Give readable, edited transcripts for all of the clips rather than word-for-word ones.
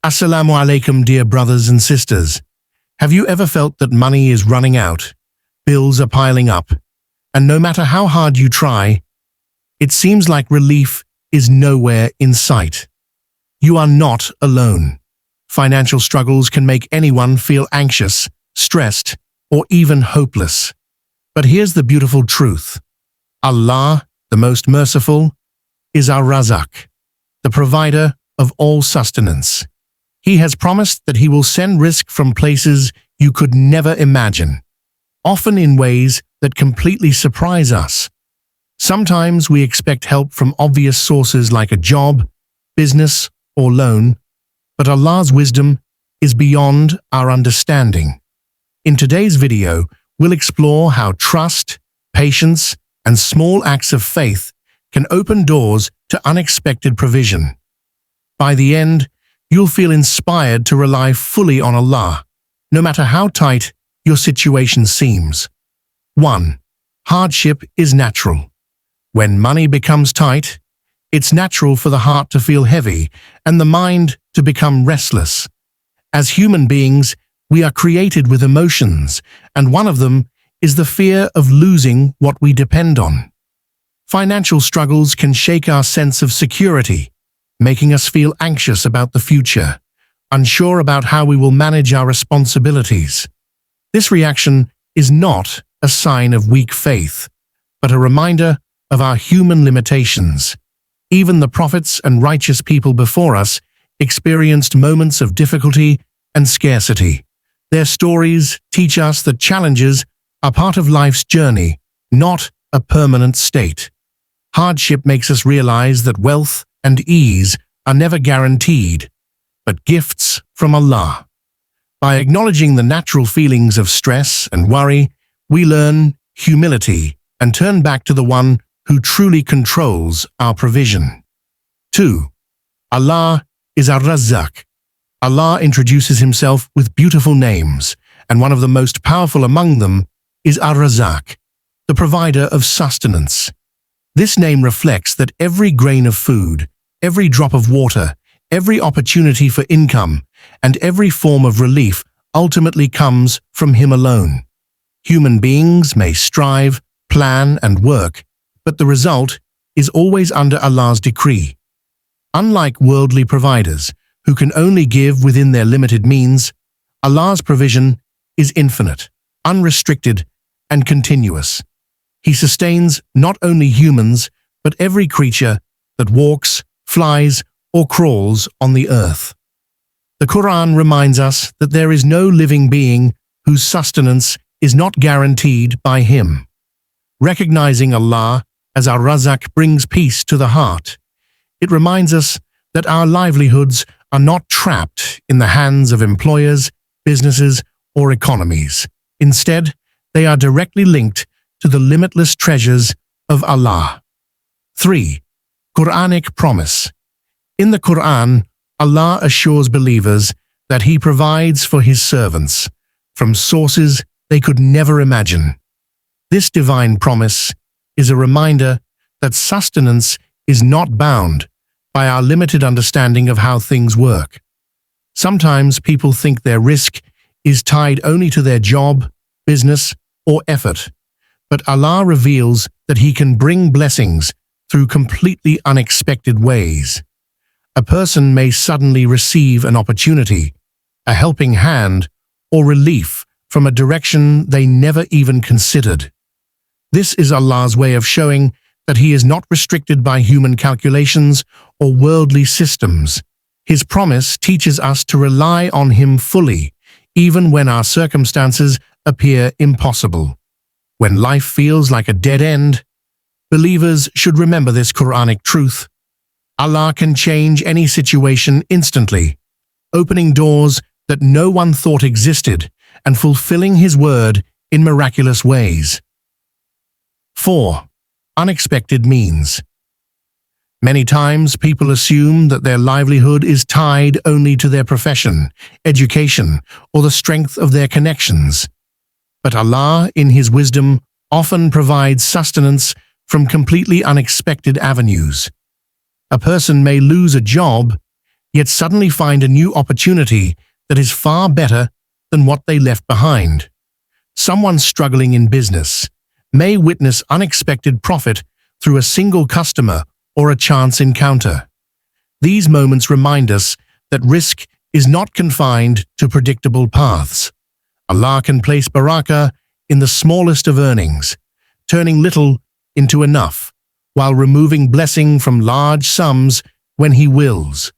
Assalamu alaikum, dear brothers and sisters. Have you ever felt that money is running out, bills are piling up, and no matter how hard you try, it seems like relief is nowhere in sight? You are not alone. Financial struggles can make anyone feel anxious, stressed, or even hopeless. But here's the beautiful truth. Allah, the most merciful, is Ar-Razzaq, the provider of all sustenance. He has promised that He will send Rizq from places you could never imagine, often in ways that completely surprise us. Sometimes we expect help from obvious sources like a job, business, or loan, but Allah's wisdom is beyond our understanding. In today's video, we'll explore how trust, patience, and small acts of faith can open doors to unexpected provision. By the end, you'll feel inspired to rely fully on Allah, no matter how tight your situation seems. 1. Hardship is natural. When money becomes tight, it's natural for the heart to feel heavy and the mind to become restless. As human beings, we are created with emotions, and one of them is the fear of losing what we depend on. Financial struggles can shake our sense of security, making us feel anxious about the future, unsure about how we will manage our responsibilities. This reaction is not a sign of weak faith, but a reminder of our human limitations. Even the prophets and righteous people before us experienced moments of difficulty and scarcity. Their stories teach us that challenges are part of life's journey, not a permanent state. Hardship makes us realize that wealth and ease are never guaranteed, but gifts from Allah. By acknowledging the natural feelings of stress and worry, we learn humility and turn back to the one who truly controls our provision. 2. Allah is Ar-Razzaq. Allah introduces Himself with beautiful names, and one of the most powerful among them is Ar-Razzaq, the provider of sustenance. This name reflects that every grain of food, every drop of water, every opportunity for income, and every form of relief ultimately comes from Him alone. Human beings may strive, plan, and work, but the result is always under Allah's decree. Unlike worldly providers, who can only give within their limited means, Allah's provision is infinite, unrestricted, and continuous. He sustains not only humans, but every creature that walks, flies, or crawls on the earth. The Quran reminds us that there is no living being whose sustenance is not guaranteed by Him. Recognizing Allah as Ar-Razzaq brings peace to the heart. It reminds us that our livelihoods are not trapped in the hands of employers, businesses, or economies. Instead, they are directly linked to the limitless treasures of Allah. 3. Quranic promise. In the Quran, Allah assures believers that He provides for His servants from sources they could never imagine. This divine promise is a reminder that sustenance is not bound by our limited understanding of how things work. Sometimes people think their risk is tied only to their job, business, or effort, but Allah reveals that He can bring blessings through completely unexpected ways. A person may suddenly receive an opportunity, a helping hand, or relief from a direction they never even considered. This is Allah's way of showing that He is not restricted by human calculations or worldly systems. His promise teaches us to rely on Him fully, even when our circumstances appear impossible. When life feels like a dead end, believers should remember this Quranic truth. Allah can change any situation instantly, opening doors that no one thought existed and fulfilling His word in miraculous ways. 4. Unexpected means. Many times people assume that their livelihood is tied only to their profession, education, or the strength of their connections. But Allah, in His wisdom, often provides sustenance from completely unexpected avenues. A person may lose a job, yet suddenly find a new opportunity that is far better than what they left behind. Someone struggling in business may witness unexpected profit through a single customer or a chance encounter. These moments remind us that risk is not confined to predictable paths. Allah can place barakah in the smallest of earnings, turning little into enough, while removing blessing from large sums when He wills.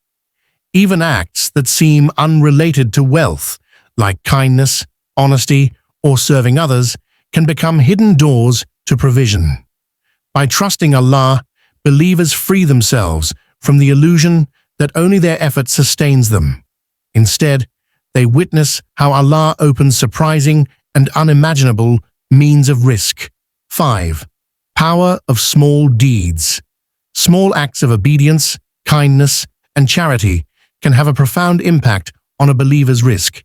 Even acts that seem unrelated to wealth, like kindness, honesty, or serving others, can become hidden doors to provision. By trusting Allah, believers free themselves from the illusion that only their effort sustains them. Instead, they witness how Allah opens surprising and unimaginable means of risk. 5. Power of small deeds. Small acts of obedience, kindness, and charity can have a profound impact on a believer's risk.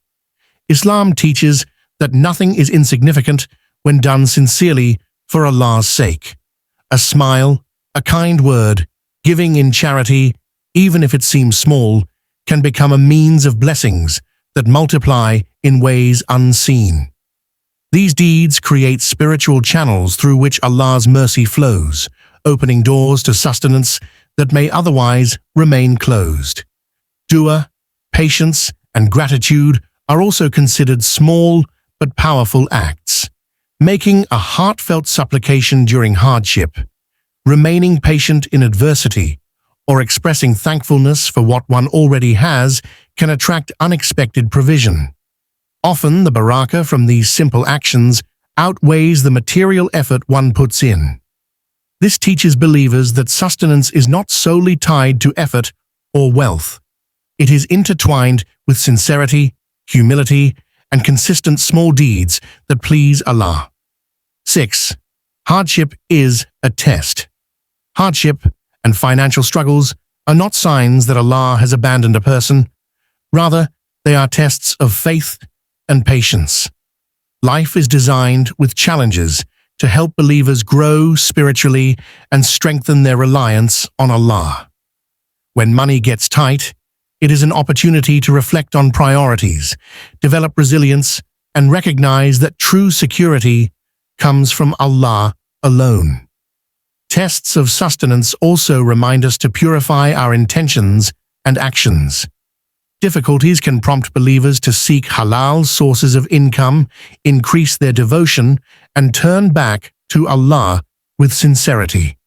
Islam teaches that nothing is insignificant when done sincerely for Allah's sake. A smile, a kind word, giving in charity, even if it seems small, can become a means of blessings that multiply in ways unseen. These deeds create spiritual channels through which Allah's mercy flows, opening doors to sustenance that may otherwise remain closed. Dua, patience, and gratitude are also considered small but powerful acts. Making a heartfelt supplication during hardship, remaining patient in adversity, or expressing thankfulness for what one already has can attract unexpected provision. Often the barakah from these simple actions outweighs the material effort one puts in. This teaches believers that sustenance is not solely tied to effort or wealth. It is intertwined with sincerity, humility, and consistent small deeds that please Allah. 6. Hardship is a test. Hardship and financial struggles are not signs that Allah has abandoned a person. Rather, they are tests of faith and patience. Life is designed with challenges to help believers grow spiritually and strengthen their reliance on Allah. When money gets tight, it is an opportunity to reflect on priorities, develop resilience, and recognize that true security comes from Allah alone. Tests of sustenance also remind us to purify our intentions and actions. Difficulties can prompt believers to seek halal sources of income, increase their devotion, and turn back to Allah with sincerity.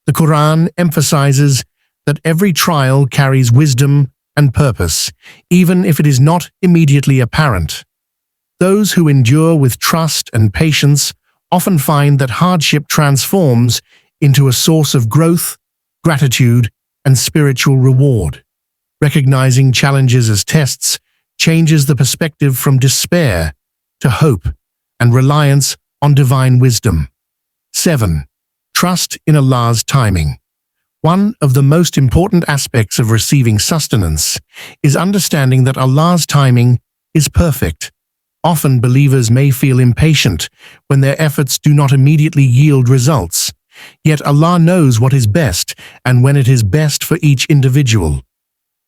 The Quran emphasizes that every trial carries wisdom and purpose, even if it is not immediately apparent. Those who endure with trust and patience often find that hardship transforms into a source of growth, gratitude, and spiritual reward. Recognizing challenges as tests changes the perspective from despair to hope and reliance on divine wisdom. 7. Trust in Allah's timing. One of the most important aspects of receiving sustenance is understanding that Allah's timing is perfect. Often believers may feel impatient when their efforts do not immediately yield results. Yet Allah knows what is best and when it is best for each individual.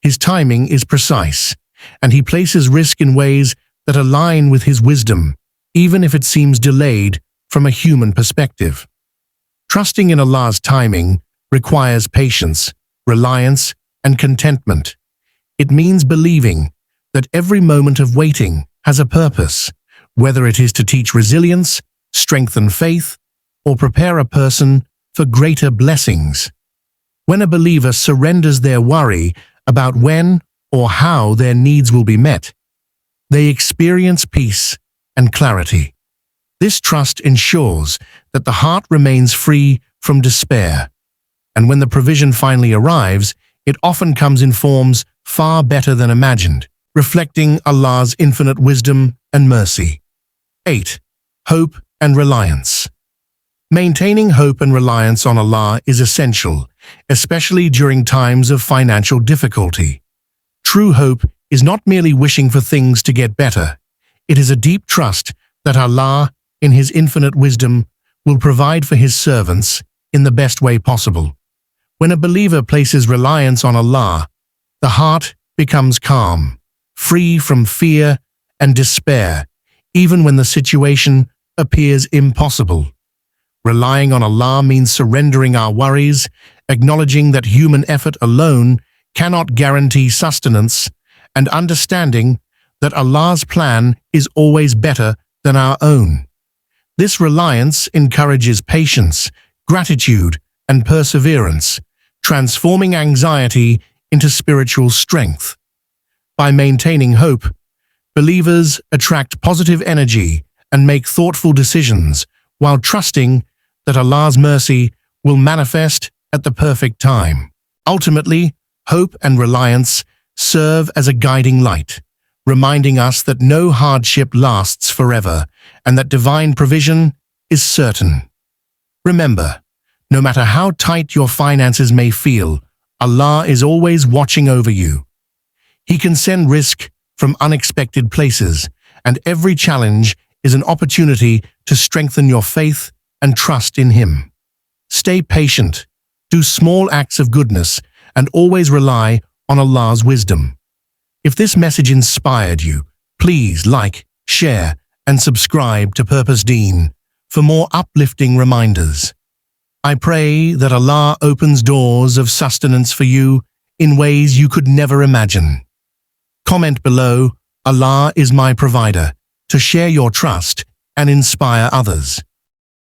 His timing is precise, and He places risk in ways that align with His wisdom, even if it seems delayed from a human perspective. Trusting in Allah's timing requires patience, reliance, and contentment. It means believing that every moment of waiting has a purpose, whether it is to teach resilience, strengthen faith, or prepare a person for greater blessings. When a believer surrenders their worry about when or how their needs will be met, they experience peace and clarity. This trust ensures that the heart remains free from despair, and when the provision finally arrives, it often comes in forms far better than imagined, reflecting Allah's infinite wisdom and mercy. 8. Hope and reliance. Maintaining hope and reliance on Allah is essential, especially during times of financial difficulty. True hope is not merely wishing for things to get better. It is a deep trust that Allah, in His infinite wisdom, will provide for His servants in the best way possible. When a believer places reliance on Allah, the heart becomes calm, free from fear and despair, even when the situation appears impossible. Relying on Allah means surrendering our worries, acknowledging that human effort alone cannot guarantee sustenance, and understanding that Allah's plan is always better than our own. This reliance encourages patience, gratitude, and perseverance, transforming anxiety into spiritual strength. By maintaining hope, believers attract positive energy and make thoughtful decisions while trusting that Allah's mercy will manifest at the perfect time. Ultimately, hope and reliance serve as a guiding light, reminding us that no hardship lasts forever and that divine provision is certain. Remember, no matter how tight your finances may feel, Allah is always watching over you. He can send rizq from unexpected places, and every challenge is an opportunity to strengthen your faith and trust in Him. Stay patient, do small acts of goodness, and always rely on Allah's wisdom. If this message inspired you, please like, share, and subscribe to Purpose Deen for more uplifting reminders. I pray that Allah opens doors of sustenance for you in ways you could never imagine. Comment below, Allah is my provider, to share your trust and inspire others.